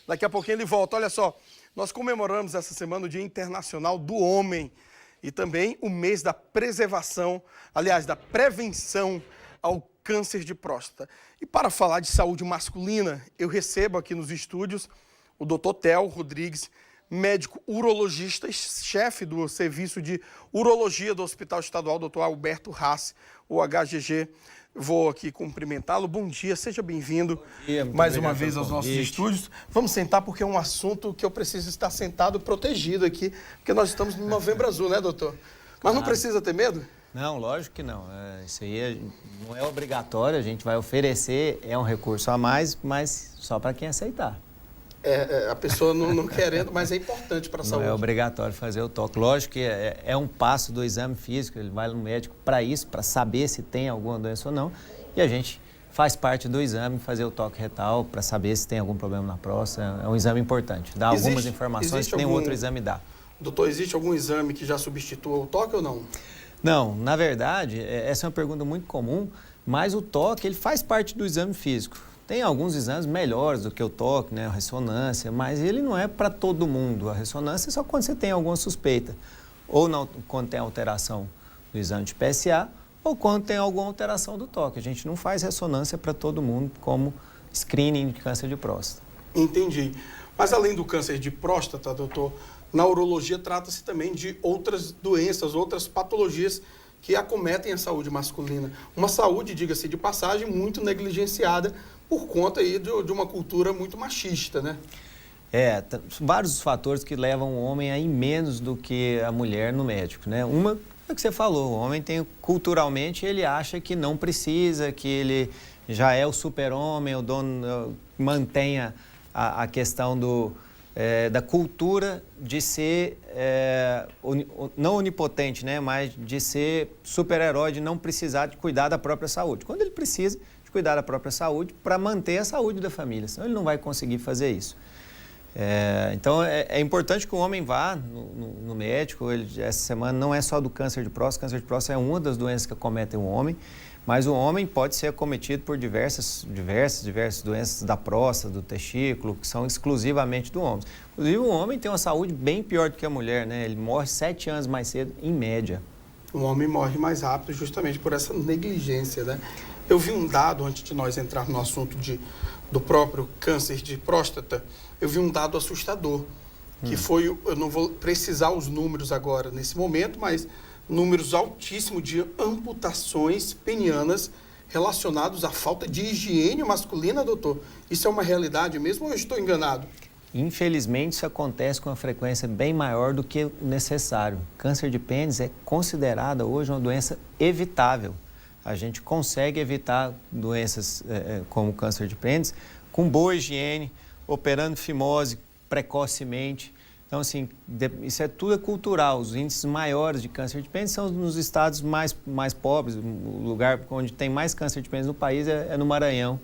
Daqui a pouquinho ele volta. Olha só, nós comemoramos essa semana o Dia Internacional do Homem e também o mês da preservação, aliás, da prevenção ao câncer de próstata. E para falar de saúde masculina, eu recebo aqui nos estúdios o Dr. Theo Rodrigues, médico urologista e chefe do serviço de urologia do Hospital Estadual Dr. Alberto Rassi, o HGG. Vou aqui cumprimentá-lo. Bom dia, seja bem-vindo mais uma vez aos nossos estúdios. Vamos sentar porque é um assunto que eu preciso estar sentado protegido aqui, porque nós estamos no Novembro Azul, né, doutor? Mas não precisa ter medo? Não, lógico que não. Isso aí não é obrigatório, a gente vai oferecer, é um recurso a mais, mas só para quem aceitar. A pessoa não querendo, mas é importante para a saúde. Não é obrigatório fazer o toque. Lógico que é um passo do exame físico, ele vai no médico para isso, para saber se tem alguma doença ou não. E a gente faz parte do exame, fazer o toque retal para saber se tem algum problema na próstata. É um exame importante, dá algumas informações que nenhum outro exame dá. Doutor, existe algum exame que já substitua o toque ou não? Não, na verdade, essa é uma pergunta muito comum, mas o toque ele faz parte do exame físico. Tem alguns exames melhores do que o toque, né, a ressonância, mas ele não é para todo mundo. A ressonância é só quando você tem alguma suspeita, ou não, quando tem alteração do exame de PSA, ou quando tem alguma alteração do toque. A gente não faz ressonância para todo mundo como screening de câncer de próstata. Entendi. Mas além do câncer de próstata, doutor, na urologia trata-se também de outras doenças, outras patologias que acometem a saúde masculina. Uma saúde, diga-se de passagem, muito negligenciada por conta aí de uma cultura muito machista, né? Vários fatores que levam o homem a ir menos do que a mulher no médico, né? Uma é o que você falou, o homem tem, culturalmente, ele acha que não precisa, que ele já é o super-homem, o dono, mantenha a questão da cultura de ser, não onipotente, né? Mas de ser super-herói, de não precisar de cuidar da própria saúde. Quando ele precisa de cuidar da própria saúde para manter a saúde da família, senão ele não vai conseguir fazer isso. Então, é importante que o homem vá no médico. Essa semana não é só do câncer de próstata. Câncer de próstata é uma das doenças que acometem o homem, mas o homem pode ser acometido por diversas doenças da próstata, do testículo, que são exclusivamente do homem. Inclusive, o homem tem uma saúde bem pior do que a mulher, né? Ele morre 7 anos mais cedo, em média. O homem morre mais rápido justamente por essa negligência, né? Eu vi um dado, antes de nós entrar no assunto do próprio câncer de próstata, eu vi um dado assustador, que foi, eu não vou precisar os números agora nesse momento, mas números altíssimos de amputações penianas relacionados à falta de higiene masculina, doutor. Isso é uma realidade mesmo ou eu estou enganado? Infelizmente, isso acontece com uma frequência bem maior do que o necessário. Câncer de pênis é considerada hoje uma doença evitável. A gente consegue evitar doenças como câncer de pênis com boa higiene, operando fimose precocemente. Então, assim, isso tudo é cultural. Os índices maiores de câncer de pênis são nos estados mais pobres. O lugar onde tem mais câncer de pênis no país é no Maranhão,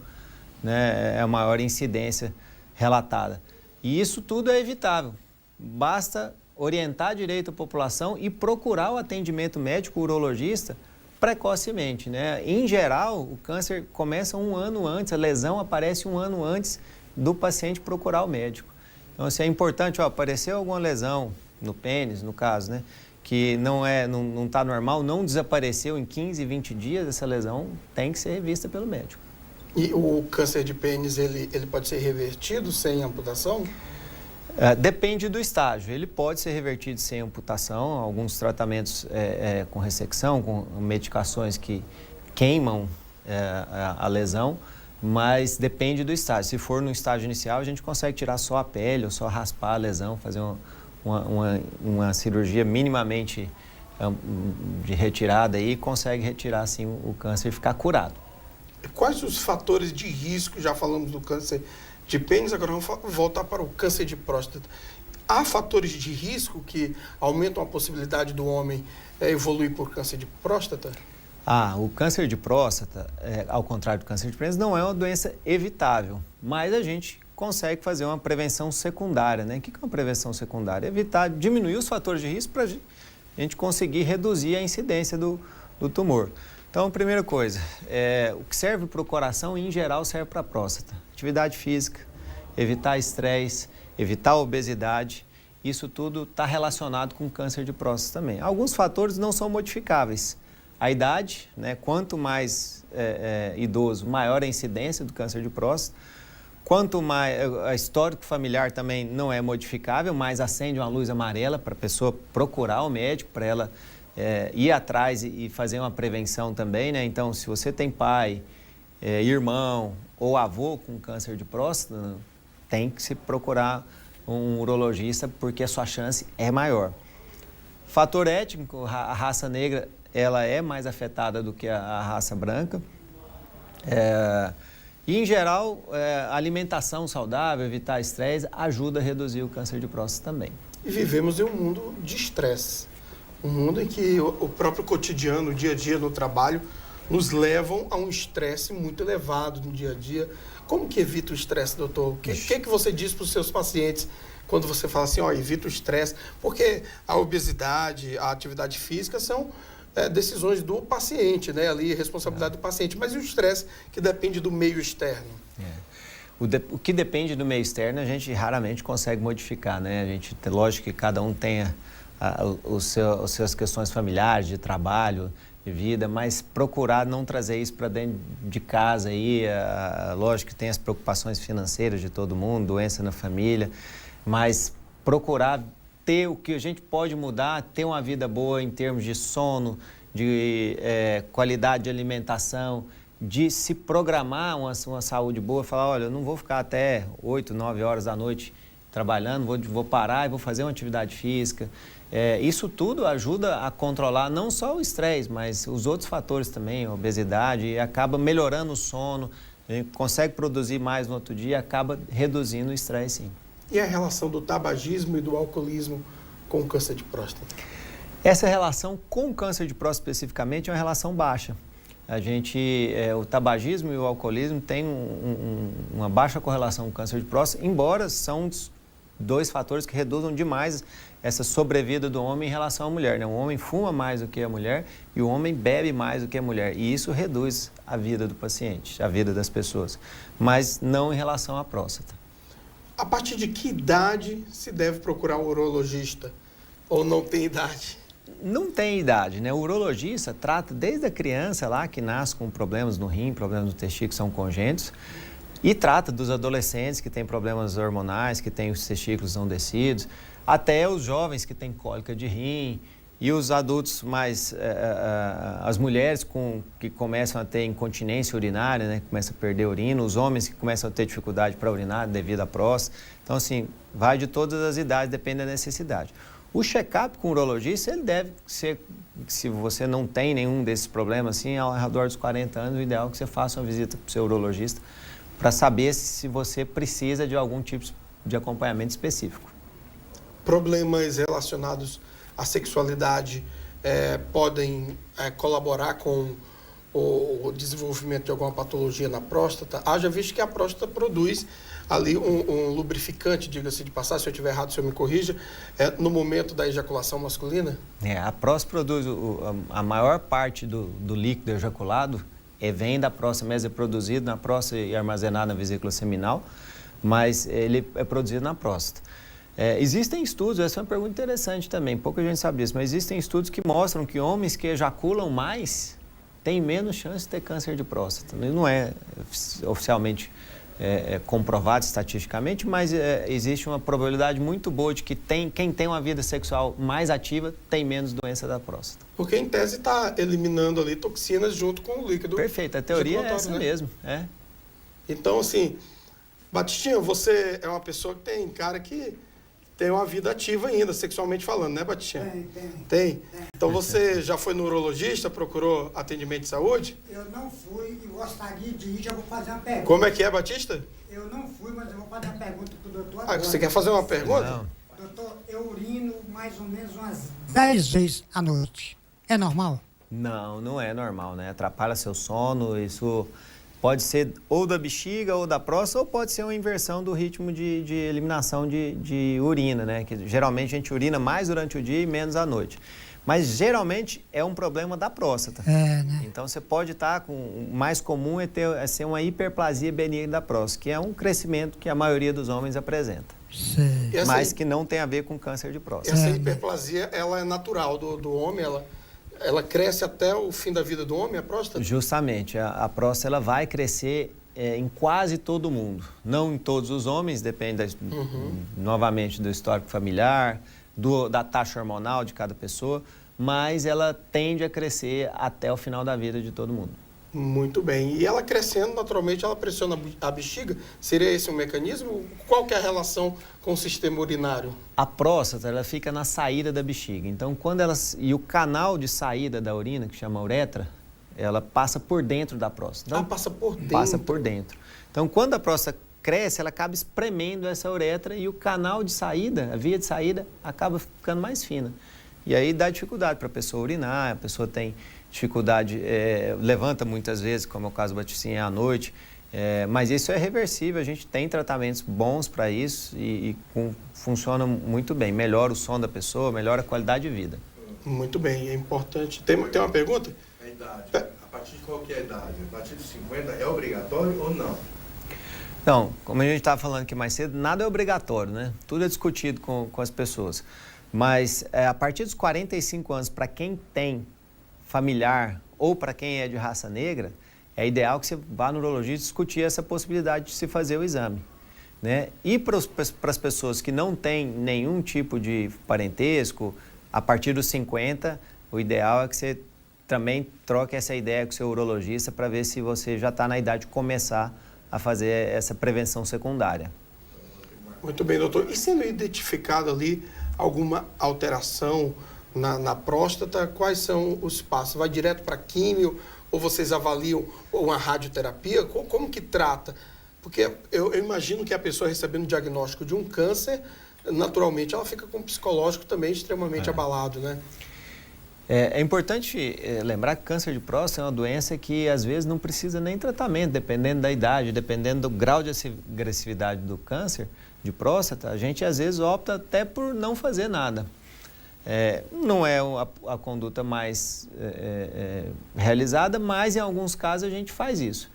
né? É a maior incidência relatada. E isso tudo é evitável. Basta orientar direito a população e procurar o atendimento médico urologista precocemente, né? Em geral, o câncer começa um ano antes, a lesão aparece um ano antes do paciente procurar o médico. Então, assim, é importante, apareceu alguma lesão no pênis, no caso, né? Que não está normal, não desapareceu em 15, 20 dias, essa lesão tem que ser revista pelo médico. E o câncer de pênis, ele pode ser revertido sem amputação? Depende do estágio. Ele pode ser revertido sem amputação, alguns tratamentos com ressecção, com medicações que queimam a lesão, mas depende do estágio. Se for no estágio inicial, a gente consegue tirar só a pele ou só raspar a lesão, fazer uma cirurgia minimamente de retirada e consegue retirar assim, o câncer e ficar curado. Quais os fatores de risco? Já falamos do câncer de pênis, agora vamos voltar para o câncer de próstata. Há fatores de risco que aumentam a possibilidade do homem evoluir por câncer de próstata? O câncer de próstata, ao contrário do câncer de pênis, não é uma doença evitável, mas a gente consegue fazer uma prevenção secundária, né? O que é uma prevenção secundária? Diminuir os fatores de risco para a gente conseguir reduzir a incidência do tumor. Então, primeira coisa, o que serve para o coração, em geral, serve para a próstata. Atividade física, evitar estresse, evitar obesidade. Isso tudo está relacionado com câncer de próstata também. Alguns fatores não são modificáveis. A idade, né? Quanto mais idoso, maior a incidência do câncer de próstata. Quanto mais a histórico familiar também não é modificável, mas acende uma luz amarela para a pessoa procurar o médico, para ela ir atrás e fazer uma prevenção também, né? Então, se você tem pai, irmão ou avô com câncer de próstata, tem que se procurar um urologista porque a sua chance é maior. Fator étnico, a raça negra, ela é mais afetada do que a raça branca. E, em geral, a alimentação saudável, evitar estresse, ajuda a reduzir o câncer de próstata também. E vivemos em um mundo de estresse. Um mundo em que o próprio cotidiano, o dia a dia no trabalho, nos levam a um estresse muito elevado no dia a dia. Como que evita o estresse, doutor? O que você diz para os seus pacientes quando você fala assim, evita o estresse? Porque a obesidade, a atividade física são decisões do paciente, né? Ali, responsabilidade do paciente. Mas e o estresse que depende do meio externo? O que depende do meio externo, a gente raramente consegue modificar, né? A gente, lógico que cada um tem as suas questões familiares, de trabalho, de vida, mas procurar não trazer isso para dentro de casa aí. Lógico que tem as preocupações financeiras de todo mundo, doença na família, mas procurar ter o que a gente pode mudar, ter uma vida boa em termos de sono, de qualidade de alimentação, de se programar uma saúde boa, falar, olha, eu não vou ficar até 8, 9 horas da noite trabalhando, vou parar e vou fazer uma atividade física. Isso tudo ajuda a controlar não só o estresse, mas os outros fatores também, a obesidade, e acaba melhorando o sono, a gente consegue produzir mais no outro dia, acaba reduzindo o estresse, sim. E a relação do tabagismo e do alcoolismo com o câncer de próstata? Essa relação com o câncer de próstata especificamente é uma relação baixa. O tabagismo e o alcoolismo têm uma baixa correlação com o câncer de próstata, embora são dois fatores que reduzam demais essa sobrevida do homem em relação à mulher, né? O homem fuma mais do que a mulher e o homem bebe mais do que a mulher. E isso reduz a vida do paciente, a vida das pessoas, mas não em relação à próstata. A partir de que idade se deve procurar um urologista? Ou não tem idade? Não tem idade, né? O urologista trata desde a criança lá que nasce com problemas no rim, problemas no testículo que são congênitos, e trata dos adolescentes que têm problemas hormonais, que têm os testículos não descidos, até os jovens que têm cólica de rim, e os adultos mais, as mulheres que começam a ter incontinência urinária, né, que começam a perder urina, os homens que começam a ter dificuldade para urinar devido à próstata. Então, assim, vai de todas as idades, depende da necessidade. O check-up com o urologista, ele deve ser, se você não tem nenhum desses problemas, assim, ao redor dos 40 anos, o ideal é que você faça uma visita para o seu urologista para saber se você precisa de algum tipo de acompanhamento específico. Problemas relacionados à sexualidade podem colaborar com o desenvolvimento de alguma patologia na próstata? Haja visto que a próstata produz ali um lubrificante, diga-se de passagem, se eu estiver errado, o senhor me corrija, no momento da ejaculação masculina? A próstata produz a maior parte do líquido ejaculado, vem da próstata, mas é produzido na próstata e armazenado na vesícula seminal, mas ele é produzido na próstata. Existem estudos, essa é uma pergunta interessante também, pouca gente sabe disso, mas existem estudos que mostram que homens que ejaculam mais têm menos chance de ter câncer de próstata. Não é oficialmente comprovado estatisticamente, mas existe uma probabilidade muito boa de que quem tem uma vida sexual mais ativa tem menos doença da próstata. Porque em tese está eliminando ali toxinas junto com o líquido. Perfeito, a teoria é essa, né? Mesmo. Então, assim, Batistinha, você é uma pessoa que tem cara que tem uma vida ativa ainda, sexualmente falando, né, Batistinha? Tem. Então você já foi no urologista, procurou atendimento de saúde? Eu não fui e gostaria de ir, já vou fazer uma pergunta. Como é que é, Batista? Eu não fui, mas eu vou fazer uma pergunta pro doutor agora. Você quer fazer uma pergunta? Não. Doutor, eu urino mais ou menos umas 10 vezes à noite. É normal? Não, não é normal, né? Atrapalha seu sono, isso pode ser ou da bexiga ou da próstata, ou pode ser uma inversão do ritmo de eliminação de urina, né? Que geralmente a gente urina mais durante o dia e menos à noite. Mas geralmente é um problema da próstata. É, né? Então você pode estar com... O mais comum é ser uma hiperplasia benigna da próstata, que é um crescimento que a maioria dos homens apresenta. Sei. E Mas que não tem a ver com câncer de próstata. essa hiperplasia, ela é natural do homem, ela cresce até o fim da vida do homem, a próstata? Justamente, a próstata ela vai crescer em quase todo mundo. Não em todos os homens, depende novamente do histórico familiar, da taxa hormonal de cada pessoa, mas ela tende a crescer até o final da vida de todo mundo. Muito bem. E ela crescendo, naturalmente, ela pressiona a bexiga? Seria esse um mecanismo? Qual que é a relação com o sistema urinário? A próstata, ela fica na saída da bexiga. Então, e o canal de saída da urina, que chama uretra, ela passa por dentro da próstata. Então, passa por dentro? Passa por dentro. Então, quando a próstata cresce, ela acaba espremendo essa uretra e o canal de saída, a via de saída, acaba ficando mais fina. E aí dá dificuldade para a pessoa urinar, a pessoa tem dificuldade, levanta muitas vezes, como é o caso do baticinha à noite, mas isso é reversível, a gente tem tratamentos bons para isso e funciona muito bem, melhora o som da pessoa, melhora a qualidade de vida. Muito bem, é importante. Tem uma pergunta? A idade, a partir de qual que é a idade? A partir de 50 é obrigatório ou não? Então, como a gente estava falando aqui mais cedo, nada é obrigatório, né? Tudo é discutido com as pessoas. Mas a partir dos 45 anos, para quem tem familiar ou para quem é de raça negra, é ideal que você vá no urologista discutir essa possibilidade de se fazer o exame, né? E para as pessoas que não têm nenhum tipo de parentesco, a partir dos 50, o ideal é que você também troque essa ideia com o seu urologista para ver se você já está na idade de começar a fazer essa prevenção secundária. Muito bem, doutor. E sendo identificado ali alguma alteração na próstata, quais são os passos? Vai direto para químio ou vocês avaliam uma radioterapia? Como que trata? Porque eu imagino que a pessoa recebendo o diagnóstico de um câncer, naturalmente ela fica com o psicológico também extremamente abalado, né? É importante lembrar que câncer de próstata é uma doença que às vezes não precisa nem tratamento, dependendo da idade, dependendo do grau de agressividade do câncer de próstata, a gente às vezes opta até por não fazer nada. Não é a conduta mais realizada, mas em alguns casos a gente faz isso.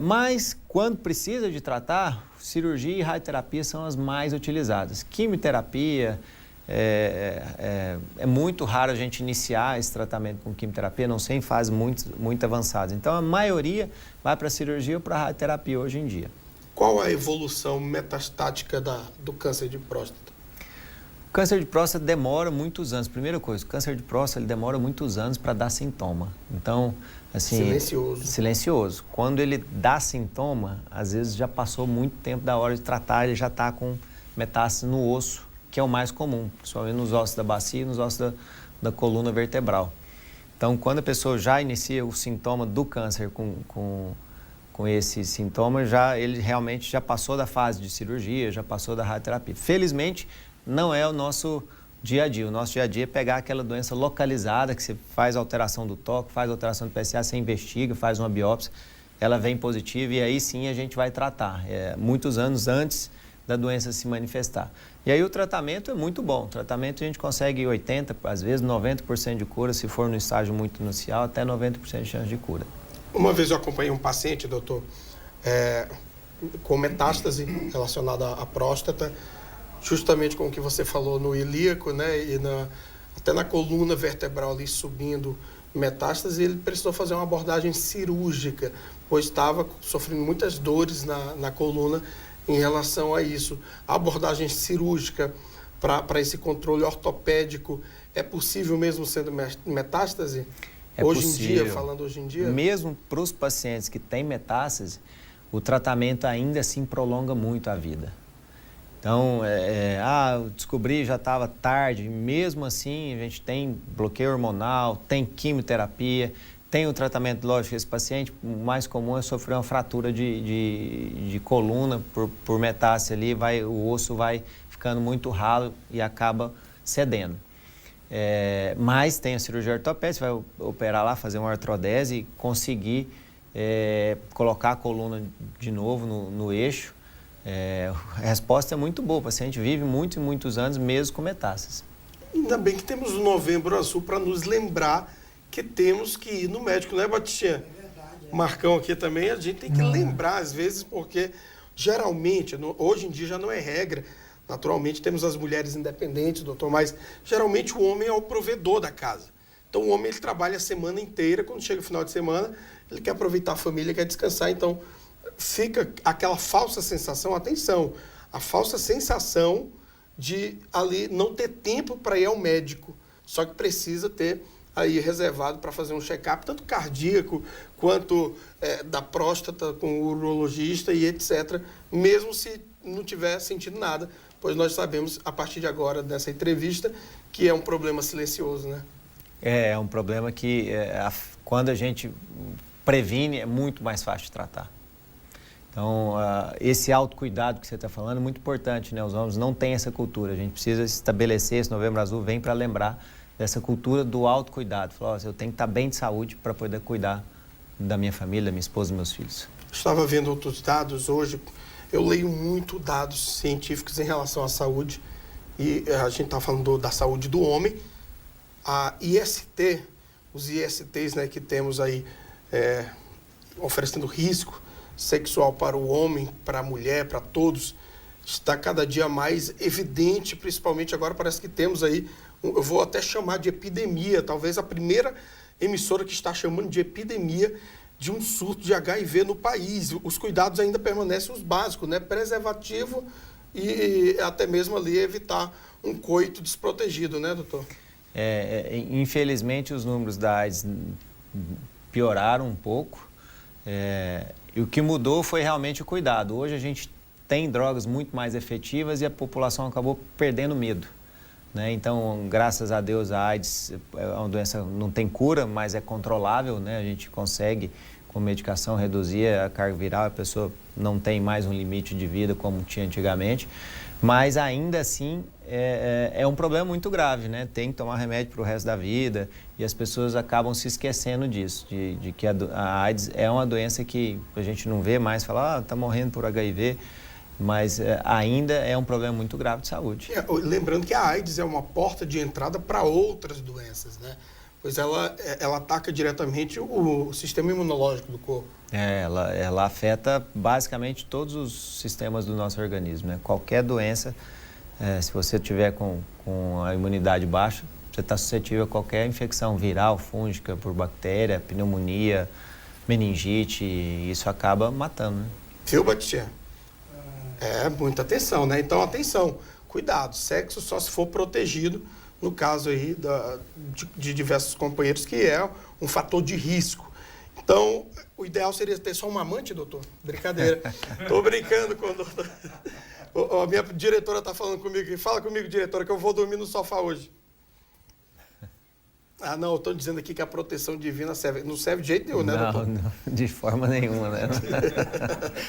Mas quando precisa de tratar, cirurgia e radioterapia são as mais utilizadas. Quimioterapia, é muito raro a gente iniciar esse tratamento com quimioterapia, não sei em fases muito avançadas. Então a maioria vai para a cirurgia ou para a radioterapia hoje em dia. Qual a evolução metastática do câncer de próstata? O câncer de próstata demora muitos anos. Primeira coisa, o câncer de próstata ele demora muitos anos para dar sintoma. Então, assim... Silencioso. Silencioso. Quando ele dá sintoma, às vezes já passou muito tempo da hora de tratar, ele já está com metástase no osso, que é o mais comum, principalmente nos ossos da bacia e nos ossos da coluna vertebral. Então, quando a pessoa já inicia o sintoma do câncer com esse sintoma, ele realmente já passou da fase de cirurgia, já passou da radioterapia. Felizmente, não é o nosso dia a dia. O nosso dia a dia é pegar aquela doença localizada, que você faz alteração do toque, faz alteração do PSA, você investiga, faz uma biópsia, ela vem positiva e aí sim a gente vai tratar, muitos anos antes da doença se manifestar. E aí o tratamento é muito bom. O tratamento a gente consegue 80%, às vezes 90% de cura, se for no estágio muito inicial, até 90% de chance de cura. Uma vez eu acompanhei um paciente, doutor, com metástase relacionada à próstata, justamente com o que você falou no ilíaco, né, e até na coluna vertebral ali subindo metástase, ele precisou fazer uma abordagem cirúrgica, pois estava sofrendo muitas dores na coluna em relação a isso. A abordagem cirúrgica para esse controle ortopédico é possível mesmo sendo metástase? Hoje em dia, falando hoje em dia? Mesmo para os pacientes que têm metástase, o tratamento ainda assim prolonga muito a vida. Então, eu descobri, já estava tarde, mesmo assim a gente tem bloqueio hormonal, tem quimioterapia, tem o tratamento, lógico, esse paciente, o mais comum é sofrer uma fratura de coluna por metástase ali, o osso vai ficando muito ralo e acaba cedendo. Mas tem a cirurgia ortopédica, você vai operar lá, fazer uma artrodese e conseguir colocar a coluna de novo no eixo. A resposta é muito boa, o paciente vive muitos anos mesmo com metástases. Ainda bem que temos o Novembro Azul para nos lembrar que temos que ir no médico, né, Batistinha? É verdade. Marcão aqui também, a gente tem que lembrar às vezes, porque geralmente, hoje em dia já não é regra, naturalmente temos as mulheres independentes, doutor, mas geralmente o homem é o provedor da casa. Então o homem ele trabalha a semana inteira, quando chega o final de semana, ele quer aproveitar a família, quer descansar, então fica aquela falsa sensação, atenção, a falsa sensação de ali não ter tempo para ir ao médico, só que precisa ter aí reservado para fazer um check-up, tanto cardíaco quanto da próstata com o urologista e etc., mesmo se não tiver sentido nada, pois nós sabemos, a partir de agora, dessa entrevista, que é um problema silencioso, né? É um problema que, quando a gente previne, é muito mais fácil de tratar. Então, esse autocuidado que você está falando é muito importante, né? Os homens não têm essa cultura, a gente precisa estabelecer, esse Novembro Azul vem para lembrar dessa cultura do autocuidado. Falar, eu tenho que estar bem de saúde para poder cuidar da minha família, da minha esposa e dos meus filhos. Estava vendo outros dados hoje, eu leio muito dados científicos em relação à saúde, e a gente está falando da saúde do homem. A IST, os ISTs, né, que temos aí oferecendo risco sexual para o homem, para a mulher, para todos, está cada dia mais evidente, principalmente agora parece que temos aí, eu vou até chamar de epidemia, talvez a primeira emissora que está chamando de epidemia de um surto de HIV no país. Os cuidados ainda permanecem os básicos, né? Preservativo e até mesmo ali evitar um coito desprotegido, né, doutor? Infelizmente, os números da AIDS pioraram um pouco. E o que mudou foi realmente o cuidado. Hoje a gente tem drogas muito mais efetivas e a população acabou perdendo medo, né? Então, graças a Deus, a AIDS é uma doença não tem cura, mas é controlável, né? A gente consegue, com medicação, reduzir a carga viral, a pessoa não tem mais um limite de vida como tinha antigamente, mas ainda assim é um problema muito grave, né? Tem que tomar remédio para o resto da vida e as pessoas acabam se esquecendo disso, de que a AIDS é uma doença que a gente não vê mais, fala, tá morrendo por HIV, mas ainda é um problema muito grave de saúde. Lembrando que a AIDS é uma porta de entrada para outras doenças, né? Pois ela ataca diretamente o sistema imunológico do corpo. Ela afeta basicamente todos os sistemas do nosso organismo, né? Qualquer doença, se você tiver com a imunidade baixa, você está suscetível a qualquer infecção viral, fúngica, por bactéria, pneumonia, meningite, e isso acaba matando, né? Viu, Batistinha? Muita atenção, né? Então, atenção, cuidado, sexo só se for protegido, no caso aí de diversos companheiros, que é um fator de risco. Então, o ideal seria ter só um amante, doutor? Brincadeira. Estou brincando com o doutor. A minha diretora está falando comigo. Fala comigo, diretora, que eu vou dormir no sofá hoje. Ah, não, eu estou dizendo aqui que a proteção divina serve. Não serve de jeito nenhum, né, doutor? Não, de forma nenhuma, né?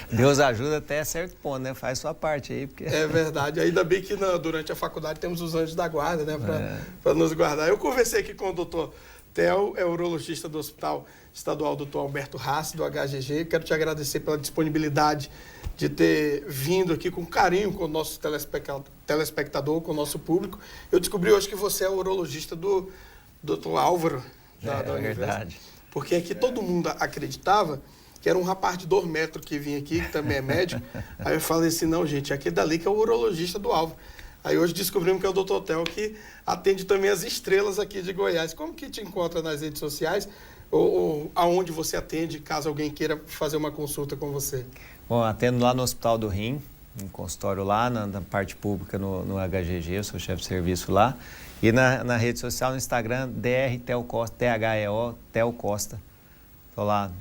Deus ajuda até certo ponto, né? Faz sua parte aí. Porque... É verdade. Ainda bem que durante a faculdade temos os anjos da guarda, né? Para nos guardar. Eu conversei aqui com o doutor Theo, urologista do Hospital Estadual Dr. Alberto Rassi, do HGG. Quero te agradecer pela disponibilidade de ter vindo aqui com carinho com o nosso telespectador, com o nosso público. Eu descobri hoje que você é o urologista do Dr. Álvaro, da verdade. Porque aqui todo mundo acreditava que era um rapaz de 2 metros que vinha aqui, que também é médico. Aí eu falei assim, não, gente, aquele dali que é o urologista do Álvaro. Aí hoje descobrimos que é o Dr. Theo, que atende também as estrelas aqui de Goiás. Como que te encontra nas redes sociais? Ou aonde você atende, caso alguém queira fazer uma consulta com você? Bom, atendo lá no Hospital do Rim, um consultório lá, na parte pública no HGG, eu sou chefe de serviço lá. E na rede social, no Instagram, Dr. Theo Costa, THEO, Theo Costa. Estou lá,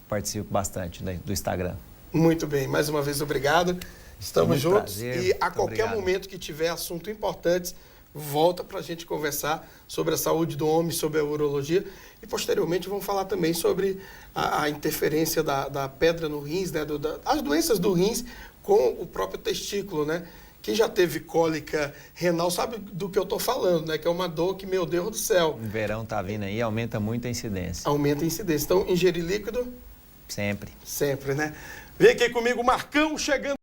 participo bastante do Instagram. Muito bem, mais uma vez obrigado. Estamos juntos. Prazer, e a qualquer obrigado. momento que tiver assunto importante, volta para a gente conversar sobre a saúde do homem, sobre a urologia. E posteriormente vamos falar também sobre a interferência da pedra no rins, né? As doenças do rins com o próprio testículo, né? Quem já teve cólica renal sabe do que eu estou falando, né? Que é uma dor que, meu Deus do céu. O verão tá vindo aí, aumenta muito a incidência. Aumenta a incidência. Então, ingerir líquido? Sempre. Sempre, né? Vem aqui comigo, Marcão, chegando.